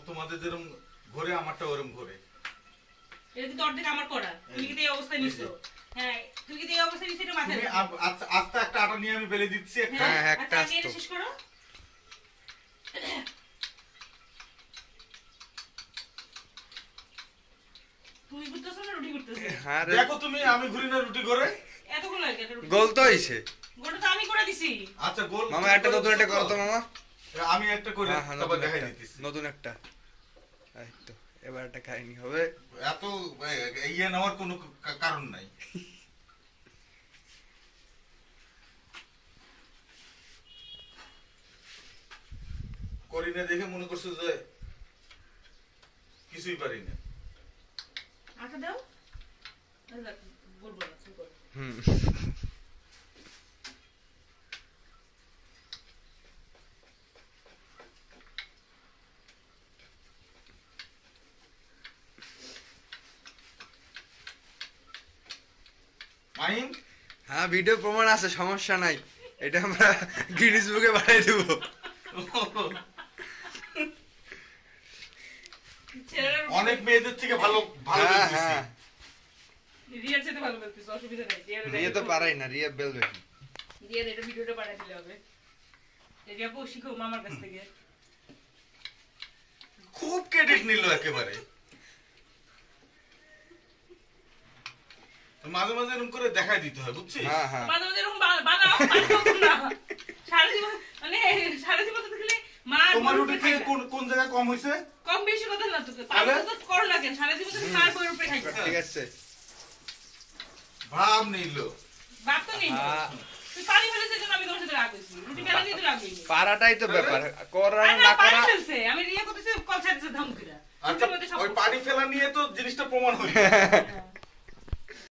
তোমাদের যেরকম ঘরে আমারটা ওরকম ঘরে। এটা কিন্তু অর্ধেক আমার করা, তুমি কি এই অবস্থায় নিছো? হ্যাঁ তুমি কি এই অবস্থায় নিছো? এটা মাথায় আস্তে একটা আটা নিয়ে আমি বেলে দিচ্ছি। হ্যাঁ একটা আস্তে শেষ করো। তুমি করতেছো না রুটি করতেছো? হ্যাঁ দেখো তুমি, আমি ঘুরি না রুটি করে। এতগুলো লাগে রুটি। গোল তো হইছে। গোলটা তো আমি করে দিছি। আচ্ছা গোল মামা একটা নতুন একটা করো তো মামা। আমি একটা করে তারপর দেখাই দিতেছি। নতুন একটা। এই তো এবার একটা কাহিনী হবে। এত ইয়ে নেওয়ার কোনো কারণ নাই। করি না দেখে মনে করছো যে কিছুই পারি না। আটা দাও। বলবো না শুরু করো। মাহিম, হ্যাঁ ভিডিও প্রমাণ আছে, সমস্যা নাই। এটা আমরা গিনিস বুকে বানাই দেব। অনেক মেয়েদের থেকে ভালো ভালো বলতেছি। রিয়ার সাথে ভালো বলতেছ, অসুবিধা নাই। রিয়া তো পারাই না, রিয়া বেলবে। রিয়ার এটা ভিডিওটা পাঠিয়ে দিলে হবে। রিয়া পো শিখো মামার কাছ থেকে। খুব ক্রেডিট নিল একেবারে। মাঝে মাঝে এরকম করে দেখাই দিতে হয়, বুঝছিস? হ্যাঁ হ্যাঁ মাঝে মাঝে এরকম বানাও না। সারা জীবন মানে সারা জীবন তো দেখলে মা তোমার রুটি থেকে কোন জায়গায় কম হইছে? কম বেশি কথা না তো। পারো তো করো না কেন? সারা জীবন তুমি মার বইয়ের উপরে খাইছো। ঠিক আছে ভাব নিল। বাপ তো নেই। তুই পানি ফেলেছে জন্য আমি তোমার সাথে রাগ হইছি। রুটি ফেলা দিয়ে তো রাগ হইনি। পারাটাই তো ব্যাপার, করা না পানি করা। ফেলছে, আমি রিয়া করতেছি কল ছাড়তেছে ধমকিরা। আচ্ছা ওই পানি ফেলা নিয়ে তো জিনিসটা প্রমাণ হইছে।